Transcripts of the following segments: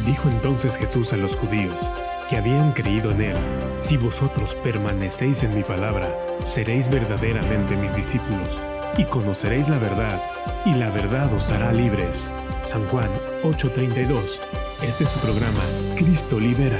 Dijo entonces Jesús a los judíos que habían creído en él: si vosotros permanecéis en mi palabra, seréis verdaderamente mis discípulos, y conoceréis la verdad, y la verdad os hará libres. San Juan 8:32. Este es su programa, Cristo Libera.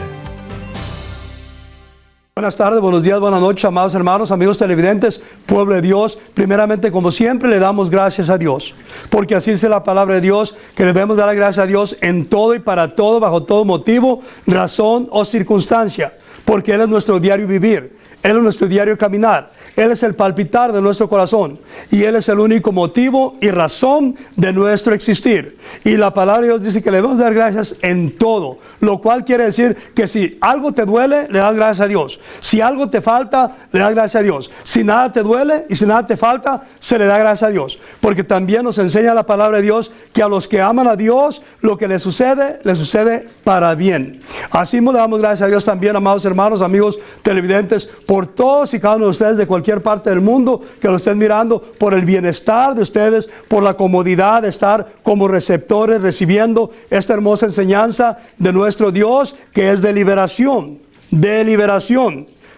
Buenas tardes, buenos días, buenas noches, amados hermanos, amigos televidentes, pueblo de Dios. Primeramente, como siempre, le damos gracias a Dios, porque así dice la palabra de Dios, que debemos dar gracias a Dios en todo y para todo, bajo todo motivo, razón o circunstancia, porque Él es nuestro diario vivir, Él es nuestro diario caminar, Él es el palpitar de nuestro corazón, y Él es el único motivo y razón de nuestro existir. Y la palabra de Dios dice que le debemos dar gracias en todo, lo cual quiere decir que si algo te duele, le das gracias a Dios. Si algo te falta, le das gracias a Dios. Si nada te duele y si nada te falta, se le da gracias a Dios. Porque también nos enseña la palabra de Dios que a los que aman a Dios, lo que les sucede para bien. Así le damos gracias a Dios también, amados hermanos, amigos televidentes, por todos y cada uno de ustedes de cualquier parte del mundo que lo estén mirando, por el bienestar de ustedes, por la comodidad de estar como receptores recibiendo esta hermosa enseñanza de nuestro Dios, que es de liberación,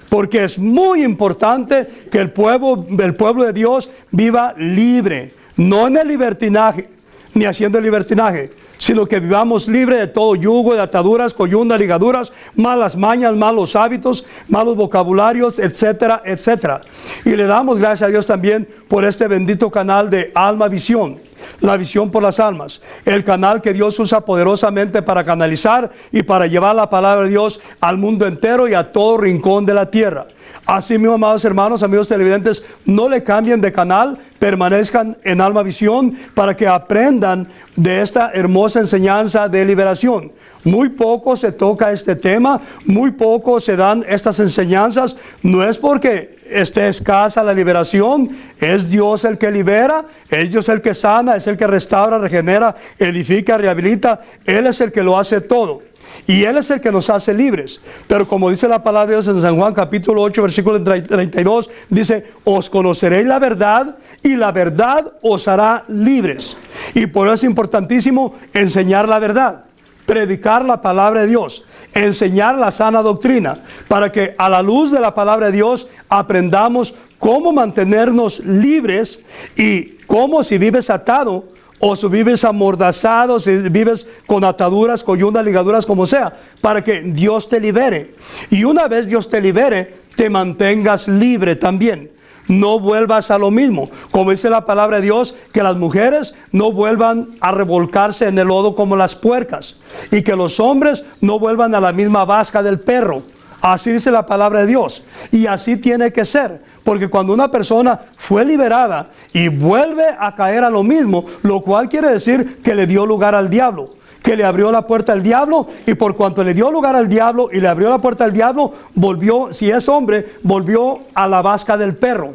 porque es muy importante que el pueblo de Dios viva libre, no en el libertinaje, ni haciendo el libertinaje, sino que vivamos libre de todo yugo, de ataduras, coyundas, ligaduras, malas mañas, malos hábitos, malos vocabularios, etcétera, etcétera. Y le damos gracias a Dios también por este bendito canal de Alma Visión, la visión por las almas, el canal que Dios usa poderosamente para canalizar y para llevar la palabra de Dios al mundo entero y a todo rincón de la tierra. Así mismo, amados hermanos, amigos televidentes, no le cambien de canal, permanezcan en Alma Visión para que aprendan de esta hermosa enseñanza de liberación. Muy poco se toca este tema, muy poco se dan estas enseñanzas. No es porque esté escasa la liberación, es Dios el que libera, es Dios el que sana, es el que restaura, regenera, edifica, rehabilita. Él es el que lo hace todo. Y Él es el que nos hace libres. Pero como dice la palabra de Dios en San Juan capítulo 8 versículo 32, dice: os conoceréis la verdad y la verdad os hará libres. Y por eso es importantísimo enseñar la verdad, predicar la palabra de Dios, enseñar la sana doctrina, para que a la luz de la palabra de Dios aprendamos cómo mantenernos libres y cómo, si vives atado, o si vives amordazado, si vives con ataduras, coyundas, ligaduras, como sea, para que Dios te libere. Y una vez Dios te libere, te mantengas libre también. No vuelvas a lo mismo. Como dice la palabra de Dios, que las mujeres no vuelvan a revolcarse en el lodo como las puercas. Y que los hombres no vuelvan a la misma vasca del perro. Así dice la palabra de Dios. Y así tiene que ser. Porque cuando una persona fue liberada y vuelve a caer a lo mismo, lo cual quiere decir que le dio lugar al diablo, que le abrió la puerta al diablo, y por cuanto le dio lugar al diablo y le abrió la puerta al diablo, volvió, si es hombre, volvió a la vasca del perro.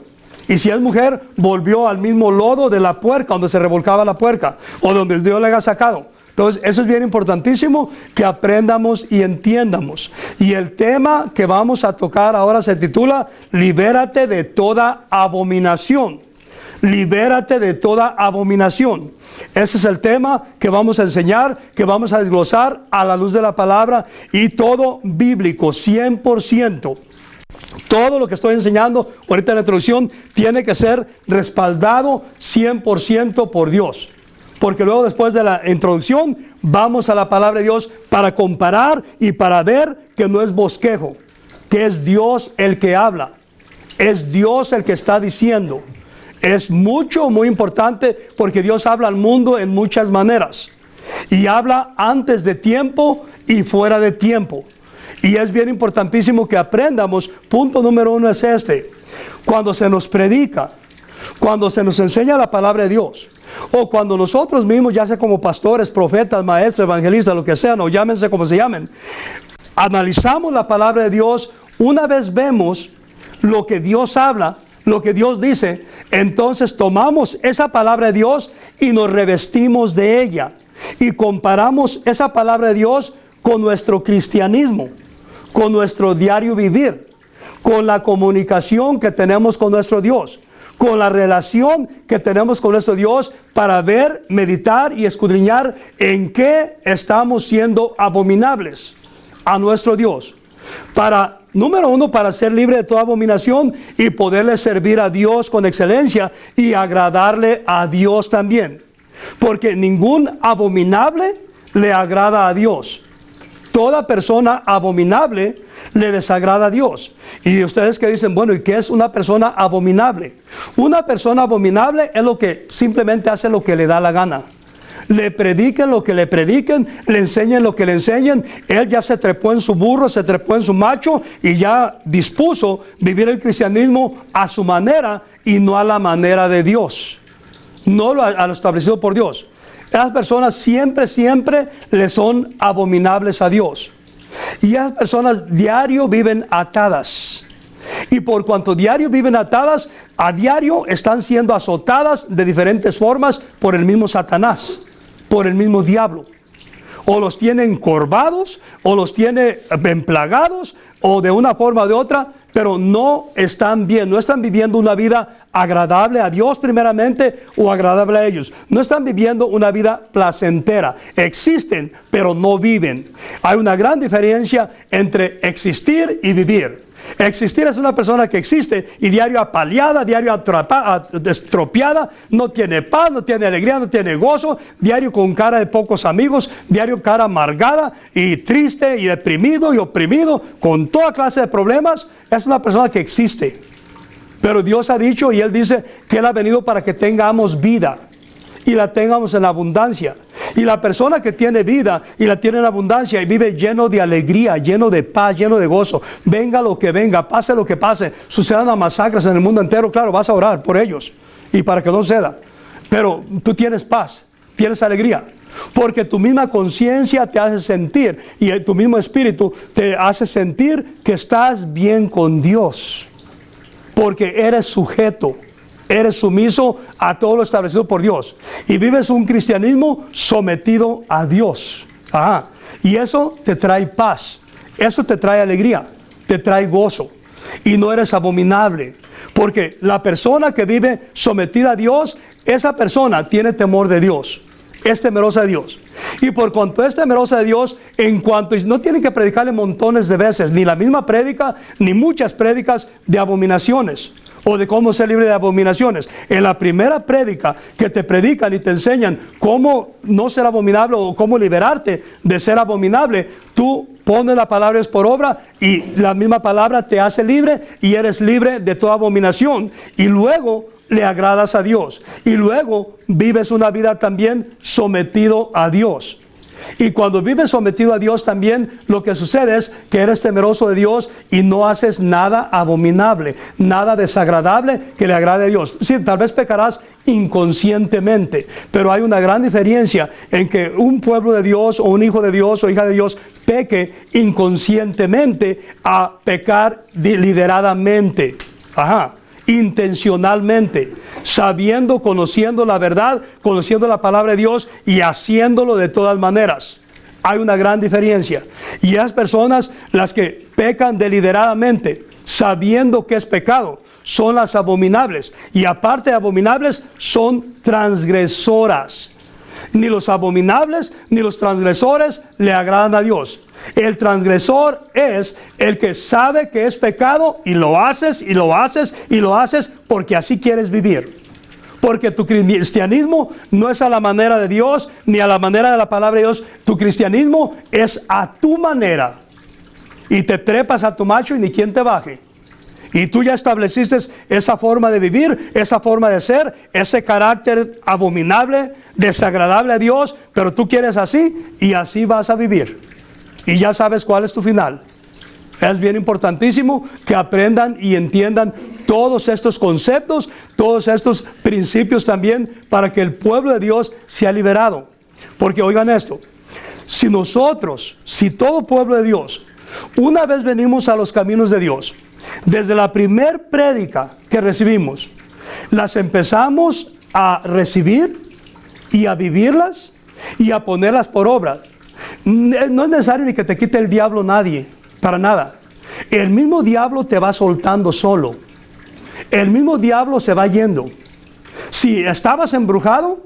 Y si es mujer, volvió al mismo lodo de la puerca, donde se revolcaba la puerca, o donde Dios le haya sacado. Entonces, eso es bien importantísimo que aprendamos y entiendamos. Y el tema que vamos a tocar ahora se titula: libérate de toda abominación. Libérate de toda abominación. Ese es el tema que vamos a enseñar, que vamos a desglosar a la luz de la palabra, y todo bíblico, 100%. Todo lo que estoy enseñando ahorita en la introducción tiene que ser respaldado 100% por Dios. Porque luego, después de la introducción, vamos a la palabra de Dios para comparar y para ver que no es bosquejo, que es Dios el que habla, es Dios el que está diciendo. Es muy importante, porque Dios habla al mundo en muchas maneras, y habla antes de tiempo y fuera de tiempo. Y es bien importantísimo que aprendamos. Punto número 1 es este: cuando se nos predica, cuando se nos enseña la palabra de Dios, o cuando nosotros mismos, ya sea como pastores, profetas, maestros, evangelistas, lo que sean, o llámense como se llamen, analizamos la palabra de Dios, una vez vemos lo que Dios habla, lo que Dios dice, entonces tomamos esa palabra de Dios y nos revestimos de ella, y comparamos esa palabra de Dios con nuestro cristianismo, con nuestro diario vivir, con la comunicación que tenemos con nuestro Dios, con la relación que tenemos con nuestro Dios para ver, meditar y escudriñar en qué estamos siendo abominables a nuestro Dios. Número uno, para ser libre de toda abominación y poderle servir a Dios con excelencia y agradarle a Dios también. Porque ningún abominable le agrada a Dios. Toda persona abominable le desagrada a Dios. Y ustedes que dicen, bueno, ¿y qué es una persona abominable? Una persona abominable es lo que simplemente hace lo que le da la gana. Le prediquen lo que le prediquen, le enseñen lo que le enseñen. Él ya se trepó en su burro, se trepó en su macho y ya dispuso vivir el cristianismo a su manera y no a la manera de Dios. No a lo establecido por Dios. Esas personas siempre le son abominables a Dios. Y esas personas diario viven atadas. Y por cuanto diario viven atadas, a diario están siendo azotadas de diferentes formas por el mismo Satanás, por el mismo diablo. O los tiene encorvados, o los tiene emplagados, o de una forma o de otra, pero no están bien, no están viviendo una vida agradable a Dios primeramente o agradable a ellos. No están viviendo una vida placentera. Existen, pero no viven. Hay una gran diferencia entre existir y vivir. Existir es una persona que existe y diario apaleada, diario estropeada, no tiene paz, no tiene alegría, no tiene gozo, diario con cara de pocos amigos, diario cara amargada y triste y deprimido y oprimido, con toda clase de problemas. Es una persona que existe. Pero Dios ha dicho y Él dice que Él ha venido para que tengamos vida y la tengamos en abundancia. Y la persona que tiene vida y la tiene en abundancia y vive lleno de alegría, lleno de paz, lleno de gozo, venga lo que venga, pase lo que pase, sucedan las masacres en el mundo entero, claro, vas a orar por ellos y para que no suceda. Pero tú tienes paz, tienes alegría, porque tu misma conciencia te hace sentir y tu mismo espíritu te hace sentir que estás bien con Dios, porque eres sujeto. Eres sumiso a todo lo establecido por Dios. Y vives un cristianismo sometido a Dios. Ajá. Y eso te trae paz. Eso te trae alegría. Te trae gozo. Y no eres abominable. Porque la persona que vive sometida a Dios, esa persona tiene temor de Dios. Es temerosa de Dios. Y por cuanto es temerosa de Dios, no tienen que predicarle montones de veces, ni la misma prédica, ni muchas prédicas de abominaciones, o de cómo ser libre de abominaciones. En la primera prédica que te predican y te enseñan cómo no ser abominable o cómo liberarte de ser abominable, tú pones la palabra por obra y la misma palabra te hace libre y eres libre de toda abominación. Y luego le agradas a Dios. Y luego vives una vida también sometido a Dios. Y cuando vives sometido a Dios también, lo que sucede es que eres temeroso de Dios y no haces nada abominable, nada desagradable que le agrade a Dios. Sí, tal vez pecarás inconscientemente, pero hay una gran diferencia en que un pueblo de Dios o un hijo de Dios o hija de Dios peque inconscientemente a pecar deliberadamente. Ajá. Intencionalmente, sabiendo, conociendo la verdad, conociendo la palabra de Dios y haciéndolo de todas maneras. Hay una gran diferencia. Y esas personas, las que pecan deliberadamente, sabiendo que es pecado, son las abominables. Y aparte de abominables, son transgresoras. Ni los abominables ni los transgresores le agradan a Dios. El transgresor es el que sabe que es pecado y lo haces y lo haces y lo haces porque así quieres vivir. Porque tu cristianismo no es a la manera de Dios ni a la manera de la palabra de Dios. Tu cristianismo es a tu manera. Y te trepas a tu macho y ni quien te baje. Y tú ya estableciste esa forma de vivir, esa forma de ser, ese carácter abominable, desagradable a Dios, pero tú quieres así y así vas a vivir. Y ya sabes cuál es tu final. Es bien importantísimo que aprendan y entiendan todos estos conceptos, todos estos principios también, para que el pueblo de Dios sea liberado. Porque oigan esto, si todo pueblo de Dios, una vez venimos a los caminos de Dios, desde la primer prédica que recibimos, las empezamos a recibir y a vivirlas y a ponerlas por obra. No es necesario ni que te quite el diablo nadie, para nada. El mismo diablo te va soltando solo. el mismo diablo se va yendo. Si estabas embrujado,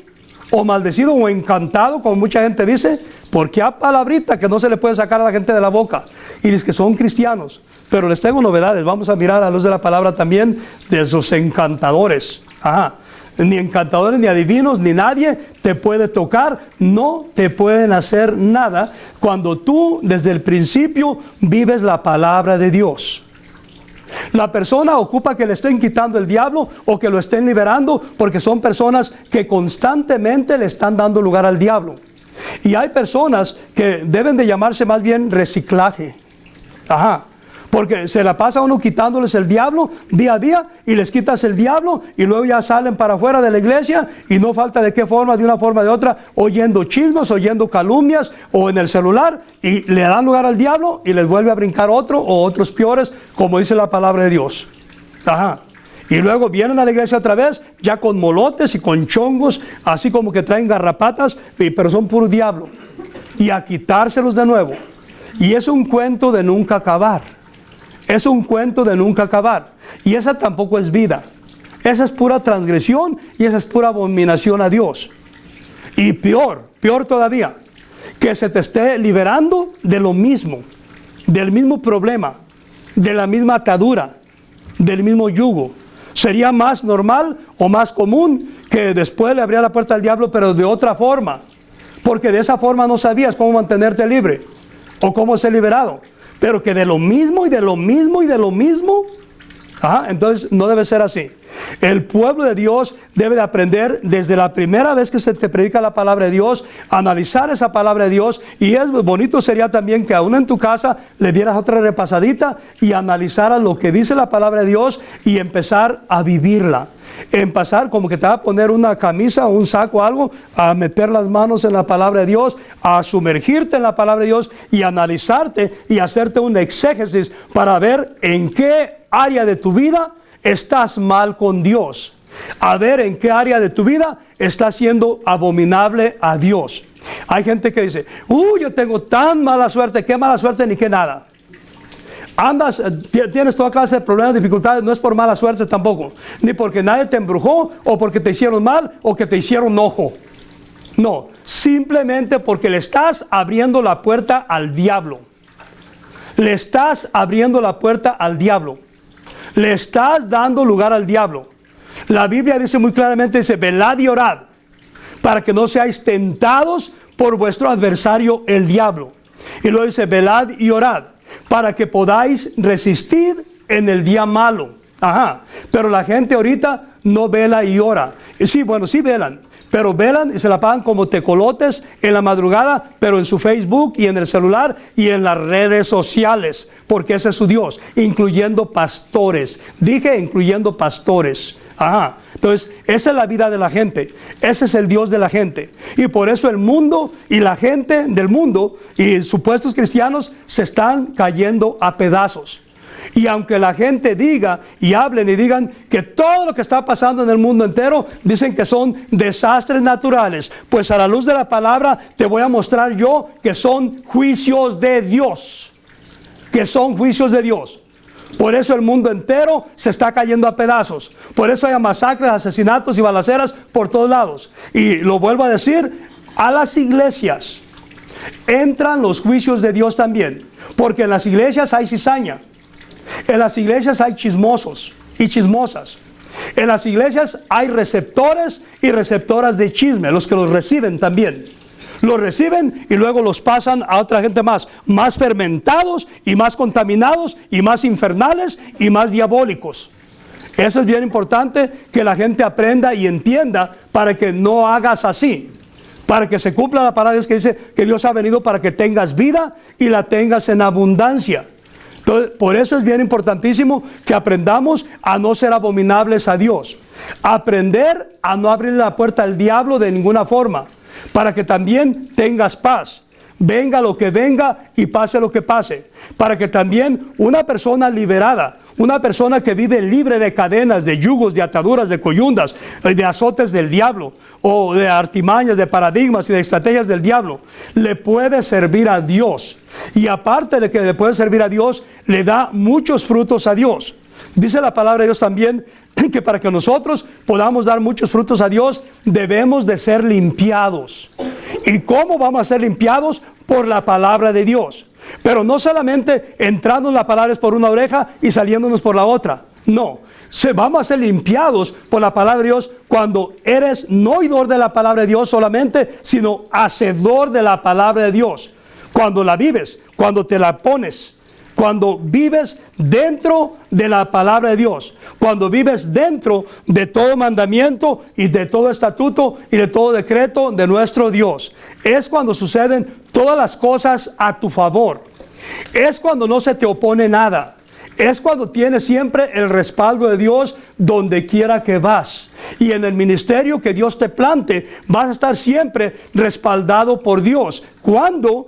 o maldecido, o encantado, como mucha gente dice, porque hay palabrita que no se le puede sacar a la gente de la boca, y dice que son cristianos. Pero les tengo novedades, vamos a mirar a la luz de la palabra también de esos encantadores. Ni encantadores, ni adivinos, ni nadie te puede tocar, no te pueden hacer nada cuando tú desde el principio vives la palabra de Dios. La persona ocupa que le estén quitando el diablo o que lo estén liberando, porque son personas que constantemente le están dando lugar al diablo. Y hay personas que deben de llamarse más bien reciclaje. Porque se la pasa uno quitándoles el diablo día a día, y les quitas el diablo y luego ya salen para afuera de la iglesia, y no falta de qué forma, de una forma o de otra, oyendo chismes, oyendo calumnias, o en el celular, y le dan lugar al diablo y les vuelve a brincar otro o otros peores, como dice la palabra de Dios. Y luego vienen a la iglesia otra vez, ya con molotes y con chongos, así como que traen garrapatas, pero son puro diablo, y a quitárselos de nuevo. Y es un cuento de nunca acabar. Es un cuento de nunca acabar. Y esa tampoco es vida. Esa es pura transgresión, y esa es pura abominación a Dios. Y peor todavía, que se te esté liberando de lo mismo, del mismo problema, de la misma atadura, del mismo yugo. Sería más normal o más común que después le abría la puerta al diablo, pero de otra forma, porque de esa forma no sabías cómo mantenerte libre o cómo ser liberado. Pero que de lo mismo y de lo mismo y de lo mismo, entonces no debe ser así. El pueblo de Dios debe de aprender desde la primera vez que se te predica la palabra de Dios, analizar esa palabra de Dios. Y es bonito sería también que aún en tu casa le dieras otra repasadita y analizaras lo que dice la palabra de Dios y empezar a vivirla. Empezar como que te va a poner una camisa o un saco o algo, a meter las manos en la palabra de Dios, a sumergirte en la palabra de Dios y analizarte y hacerte un exégesis para ver en qué área de tu vida estás mal con Dios, a ver en qué área de tu vida estás siendo abominable a Dios. Hay gente que dice, yo tengo tan mala suerte, qué mala suerte ni qué nada. Tienes toda clase de problemas, dificultades, no es por mala suerte tampoco, ni porque nadie te embrujó, o porque te hicieron mal, o que te hicieron ojo. No, simplemente porque le estás abriendo la puerta al diablo. Le estás abriendo la puerta al diablo. Le estás dando lugar al diablo. La Biblia dice muy claramente, dice, velad y orad, para que no seáis tentados por vuestro adversario el diablo. Y luego dice, velad y orad, para que podáis resistir en el día malo. Pero la gente ahorita no vela y ora. Sí, bueno, sí velan, pero velan y se la pagan como tecolotes en la madrugada, pero en su Facebook y en el celular y en las redes sociales, porque ese es su Dios, incluyendo pastores. Dije incluyendo pastores. Entonces, esa es la vida de la gente. Ese es el Dios de la gente. Y por eso el mundo y la gente del mundo y supuestos cristianos se están cayendo a pedazos. Y aunque la gente diga y hablen y digan que todo lo que está pasando en el mundo entero, dicen que son desastres naturales, pues a la luz de la palabra te voy a mostrar yo que son juicios de Dios. Que son juicios de Dios. Por eso el mundo entero se está cayendo a pedazos. Por eso hay masacres, asesinatos y balaceras por todos lados. Y lo vuelvo a decir, a las iglesias entran los juicios de Dios también. Porque en las iglesias hay cizaña. En las iglesias hay chismosos y chismosas. En las iglesias hay receptores y receptoras de chisme, los que los reciben también. Los reciben y luego los pasan a otra gente más fermentados y más contaminados y más infernales y más diabólicos. Eso es bien importante que la gente aprenda y entienda para que no hagas así. Para que se cumpla la palabra de Dios que dice que Dios ha venido para que tengas vida y la tengas en abundancia. Entonces, por eso es bien importantísimo que aprendamos a no ser abominables a Dios. Aprender a no abrir la puerta al diablo de ninguna forma. Para que también tengas paz, venga lo que venga y pase lo que pase. Para que también una persona liberada, una persona que vive libre de cadenas, de yugos, de ataduras, de coyundas, de azotes del diablo, o de artimañas, de paradigmas y de estrategias del diablo, le puede servir a Dios. Y aparte de que le puede servir a Dios, le da muchos frutos a Dios. Dice la palabra de Dios también que para que nosotros podamos dar muchos frutos a Dios, debemos de ser limpiados. ¿Y cómo vamos a ser limpiados? Por la palabra de Dios. Pero no solamente entrando en la palabra es por una oreja y saliéndonos por la otra. No, vamos a ser limpiados por la palabra de Dios cuando eres no oidor de la palabra de Dios solamente, sino hacedor de la palabra de Dios. Cuando la vives, cuando te la pones, cuando vives dentro de la palabra de Dios, cuando vives dentro de todo mandamiento y de todo estatuto y de todo decreto de nuestro Dios. Es cuando suceden todas las cosas a tu favor. Es cuando no se te opone nada. Es cuando tienes siempre el respaldo de Dios donde quiera que vas. Y en el ministerio que Dios te plante, vas a estar siempre respaldado por Dios. Cuando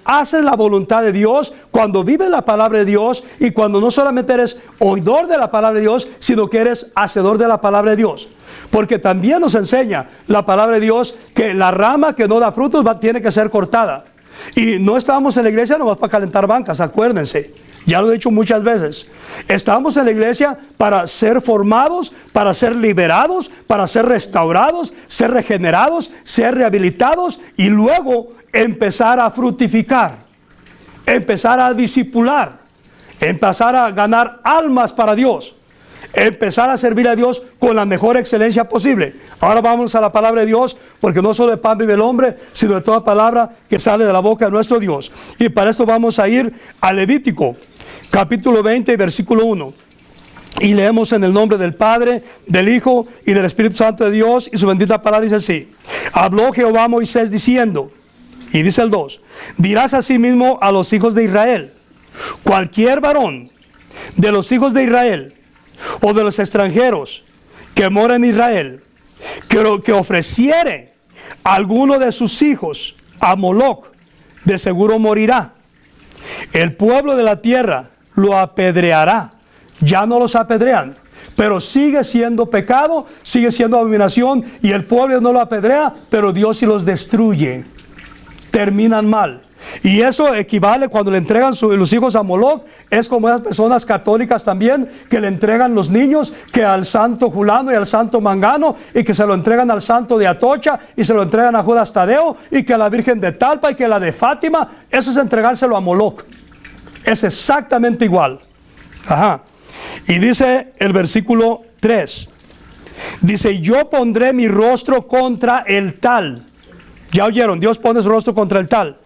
haces la voluntad de Dios, cuando vives la palabra de Dios y cuando no solamente eres oidor de la palabra de Dios, sino que eres hacedor de la palabra de Dios. Porque también nos enseña la palabra de Dios que la rama que no da frutos tiene que ser cortada. Y no estábamos en la iglesia nomás para calentar bancas, acuérdense. Ya lo he dicho muchas veces. Estamos en la iglesia para ser formados, para ser liberados, para ser restaurados, ser regenerados, ser rehabilitados y luego empezar a fructificar, empezar a discipular, empezar a ganar almas para Dios, empezar a servir a Dios con la mejor excelencia posible. Ahora vamos a la palabra de Dios, porque no solo de pan vive el hombre, sino de toda palabra que sale de la boca de nuestro Dios. Y para esto vamos a ir a Levítico, capítulo 20, versículo 1. Y leemos en el nombre del Padre, del Hijo y del Espíritu Santo de Dios, y su bendita palabra dice así: habló Jehová a Moisés diciendo, y dice el 2, dirás asimismo a los hijos de Israel, cualquier varón de los hijos de Israel o de los extranjeros que mora en Israel, que ofreciere alguno de sus hijos a Moloc, de seguro morirá. El pueblo de la tierra lo apedreará. Ya no los apedrean, pero sigue siendo pecado, sigue siendo abominación, y el pueblo no lo apedrea, pero Dios sí los destruye. Terminan mal. Y eso equivale cuando le entregan los hijos a Moloc. Es como esas personas católicas también que le entregan los niños que al santo Julano y al santo Mangano, y que se lo entregan al santo de Atocha y se lo entregan a Judas Tadeo y que a la Virgen de Talpa y que a la de Fátima. Eso es entregárselo a Moloc. Es exactamente igual. Ajá. Y dice el versículo 3. Dice, yo pondré mi rostro contra el tal. Ya oyeron, Dios pone su rostro contra el tal.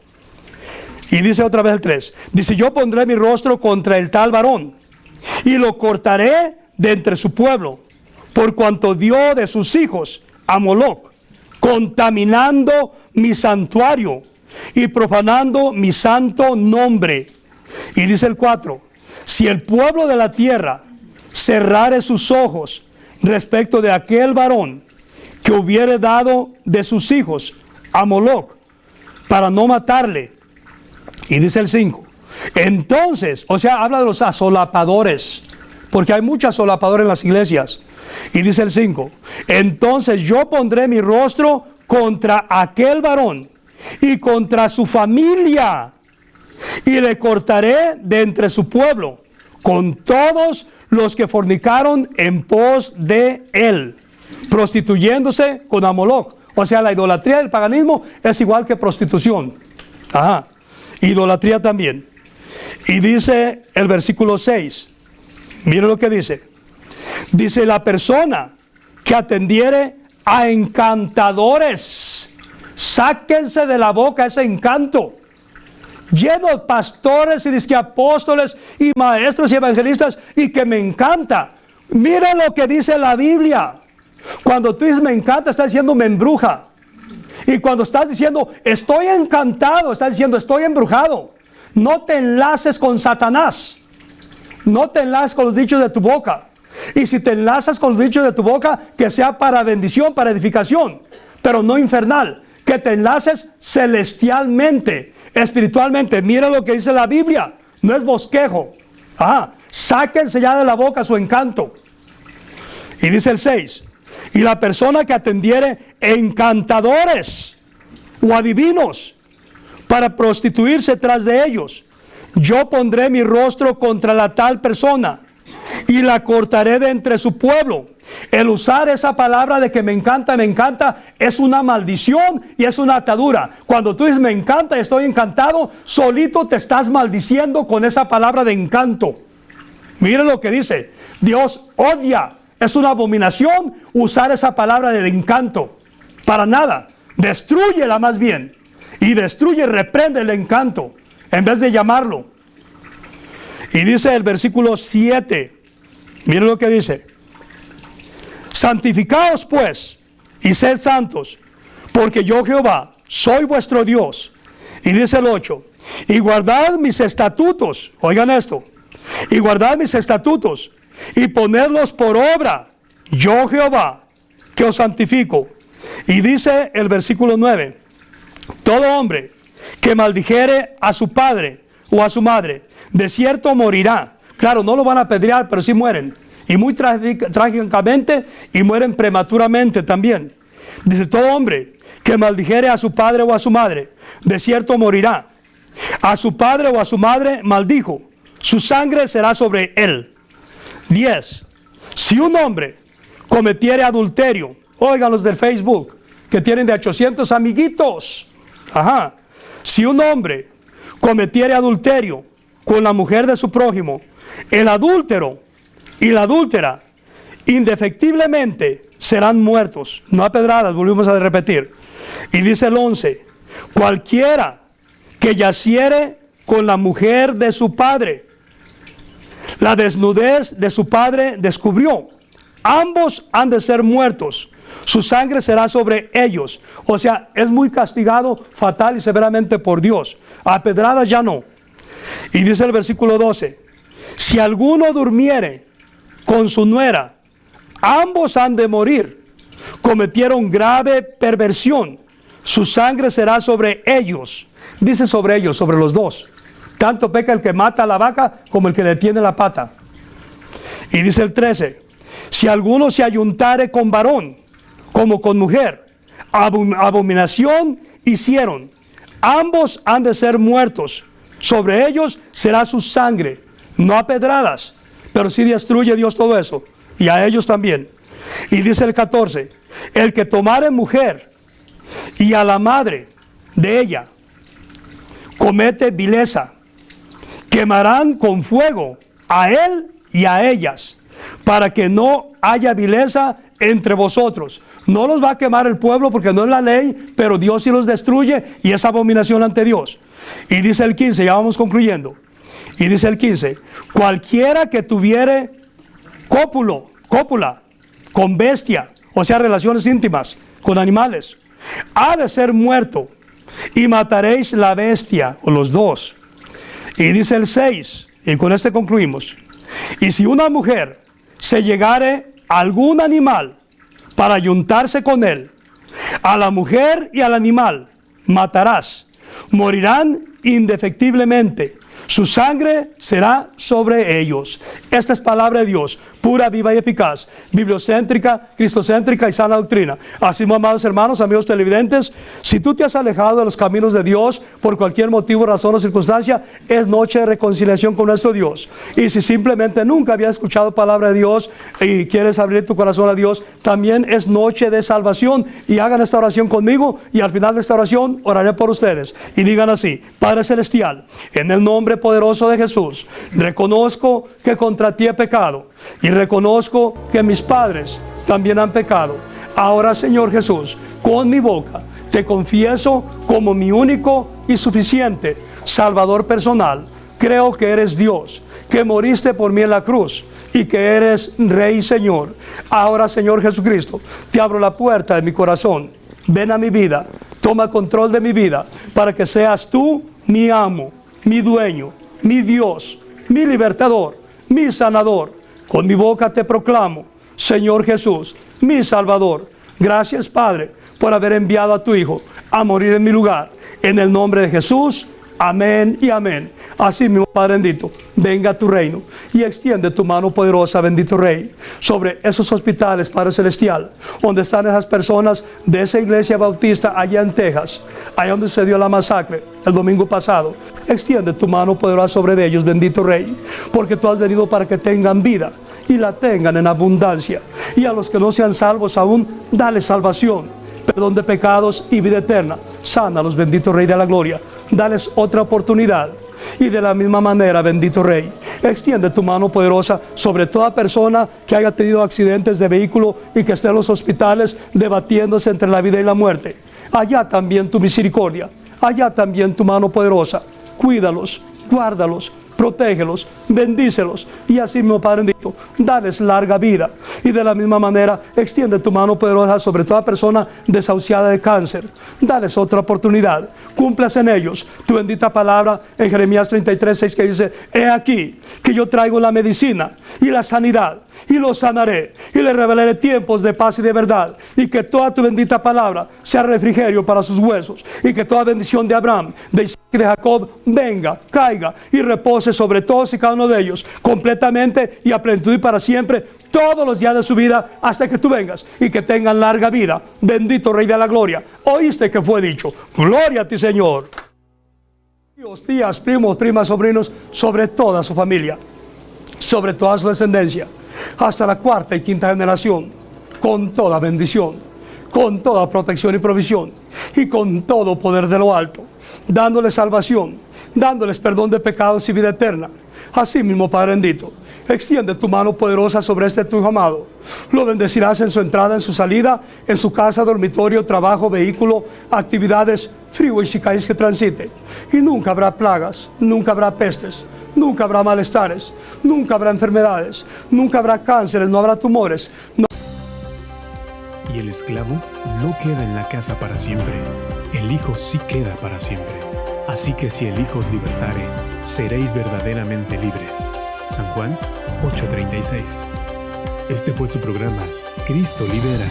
Y dice otra vez el 3. Dice, yo pondré mi rostro contra el tal varón y lo cortaré de entre su pueblo, por cuanto dio de sus hijos a Moloc, contaminando mi santuario y profanando mi santo nombre. Y dice el 4. Si el pueblo de la tierra cerrare sus ojos respecto de aquel varón que hubiere dado de sus hijos a Moloc para no matarle. Y dice el 5. Entonces, o sea, habla de los asolapadores, porque hay muchos asolapadores en las iglesias. Y dice el 5. Entonces yo pondré mi rostro contra aquel varón y contra su familia, y le cortaré de entre su pueblo con todos los que fornicaron en pos de él, prostituyéndose con Moloc. O sea, la idolatría y el paganismo es igual que prostitución. Ajá. Idolatría también. Y dice el versículo 6. Miren lo que dice. Dice, la persona que atendiere a encantadores, sáquense de la boca ese encanto. Lleno de pastores y disque apóstoles y maestros y evangelistas, y que me encanta. Miren lo que dice la Biblia. Cuando tú dices me encanta, estás diciendo me embruja. Y cuando estás diciendo estoy encantado, estás diciendo estoy embrujado. No te enlaces con Satanás. No te enlaces con los dichos de tu boca. Y si te enlazas con los dichos de tu boca, que sea para bendición, para edificación, pero no infernal. Que te enlaces celestialmente, espiritualmente. Mira lo que dice la Biblia. No es bosquejo. Sáquense ya de la boca su encanto. Y dice el 6. Y la persona que atendiere encantadores o adivinos para prostituirse tras de ellos, yo pondré mi rostro contra la tal persona y la cortaré de entre su pueblo. El usar esa palabra de que me encanta, es una maldición y es una atadura. Cuando tú dices me encanta y estoy encantado, solito te estás maldiciendo con esa palabra de encanto. Miren lo que dice, Dios odia, es una abominación usar esa palabra de encanto. Para nada, destrúyela más bien. Y destruye, reprende el encanto, en vez de llamarlo. Y dice el versículo 7, miren lo que dice. Santificaos pues, y sed santos, porque yo Jehová soy vuestro Dios. Y dice el 8, y guardad mis estatutos, oigan esto, y guardad mis estatutos, y ponerlos por obra, yo Jehová, que os santifico. Y dice el versículo 9, todo hombre que maldijere a su padre o a su madre, de cierto morirá. Claro, no lo van a apedrear, pero sí mueren. Y muy trágicamente, y mueren prematuramente también. Dice, todo hombre que maldijere a su padre o a su madre, de cierto morirá. A su padre o a su madre maldijo, su sangre será sobre él. 10. Si un hombre cometiere adulterio, oigan los del Facebook, que tienen de 800 amiguitos. Ajá. Si un hombre cometiere adulterio con la mujer de su prójimo, el adúltero y la adúltera indefectiblemente serán muertos, no a pedradas, volvemos a repetir. Y dice el 11, cualquiera que yaciere con la mujer de su padre, la desnudez de su padre descubrió, ambos han de ser muertos, su sangre será sobre ellos. O sea, es muy castigado fatal y severamente por Dios. A pedradas ya no. Y dice el versículo 12, si alguno durmiere con su nuera, ambos han de morir, cometieron grave perversión, su sangre será sobre ellos. Dice sobre ellos, sobre los dos. Tanto peca el que mata a la vaca como el que le tiene la pata. Y dice el 13, si alguno se ayuntare con varón, como con mujer, abominación hicieron, ambos han de ser muertos, sobre ellos será su sangre, no a pedradas, pero sí destruye Dios todo eso, y a ellos también. Y dice el 14, el que tomare mujer y a la madre de ella comete vileza, quemarán con fuego a él y a ellas, para que no haya vileza entre vosotros. No los va a quemar el pueblo porque no es la ley, pero Dios sí los destruye y es abominación ante Dios. Y dice el 15, ya vamos concluyendo. Y dice el 15, cualquiera que tuviere cópula con bestia, o sea, relaciones íntimas con animales, ha de ser muerto, y mataréis la bestia, o los dos. Y dice el 6, y con este concluimos, y si una mujer se llegare a algún animal para ayuntarse con él, a la mujer y al animal matarás, morirán indefectiblemente, su sangre será sobre ellos. Esta es palabra de Dios, pura, viva y eficaz, bibliocéntrica, cristocéntrica y sana doctrina. Así, amados hermanos, amigos televidentes, si tú te has alejado de los caminos de Dios por cualquier motivo, razón o circunstancia, es noche de reconciliación con nuestro Dios. Y si simplemente nunca habías escuchado palabra de Dios y quieres abrir tu corazón a Dios, también es noche de salvación. Y hagan esta oración conmigo, y al final de esta oración oraré por ustedes. Y digan así: Padre Celestial, en el nombre poderoso de Jesús, reconozco que contra ti he pecado, y reconozco que mis padres también han pecado. Ahora, Señor Jesús, con mi boca te confieso como mi único y suficiente Salvador personal. Creo que eres Dios, que moriste por mí en la cruz y que eres Rey y Señor. Ahora, Señor Jesucristo, te abro la puerta de mi corazón. Ven a mi vida, toma control de mi vida, para que seas tú mi amo, mi dueño, mi Dios, mi libertador, mi sanador. Con mi boca te proclamo, Señor Jesús, mi Salvador. Gracias, Padre, por haber enviado a tu Hijo a morir en mi lugar. En el nombre de Jesús, amén y amén. Así mismo, Padre bendito, venga a tu reino y extiende tu mano poderosa, bendito Rey, sobre esos hospitales, Padre Celestial, donde están esas personas de esa iglesia bautista allá en Texas, allá donde se dio la masacre el domingo pasado. Extiende tu mano poderosa sobre ellos, bendito Rey, porque tú has venido para que tengan vida y la tengan en abundancia. Y a los que no sean salvos aún, dale salvación, perdón de pecados y vida eterna. Sánalos, bendito Rey de la Gloria. Dales otra oportunidad. Y de la misma manera, bendito Rey, extiende tu mano poderosa sobre toda persona que haya tenido accidentes de vehículo y que esté en los hospitales debatiéndose entre la vida y la muerte. Allá también tu misericordia, allá también tu mano poderosa. Cuídalos, guárdalos, protégelos, bendícelos, y así mismo, Padre bendito, dales larga vida. Y de la misma manera, extiende tu mano poderosa sobre toda persona desahuciada de cáncer. Dales otra oportunidad. Cumplas en ellos tu bendita palabra en Jeremías 33:6, que dice: he aquí que yo traigo la medicina y la sanidad, y los sanaré, y les revelaré tiempos de paz y de verdad, y que toda tu bendita palabra sea refrigerio para sus huesos, y que toda bendición de Abraham, de Isaac y de Jacob venga, caiga y repose sobre todos y cada uno de ellos, completamente y a plenitud y para siempre, todos los días de su vida, hasta que tú vengas, y que tengan larga vida. Bendito Rey de la Gloria. Oíste que fue dicho: gloria a ti, Señor. Tíos, tías, primos, primas, sobrinos, sobre toda su familia, sobre toda su descendencia, hasta la cuarta y quinta generación, con toda bendición, con toda protección y provisión, y con todo poder de lo alto, dándoles salvación, dándoles perdón de pecados y vida eterna. Así mismo, Padre bendito, extiende tu mano poderosa sobre este tu hijo amado. Lo bendecirás en su entrada, en su salida, en su casa, dormitorio, trabajo, vehículo, actividades, freeways y calles que transite. Y nunca habrá plagas, nunca habrá pestes, nunca habrá malestares, nunca habrá enfermedades, nunca habrá cánceres, no habrá tumores. Y el esclavo no queda en la casa para siempre, el Hijo sí queda para siempre. Así que si el Hijo os libertare, seréis verdaderamente libres. San Juan 8:36. Este fue su programa, Cristo Libera.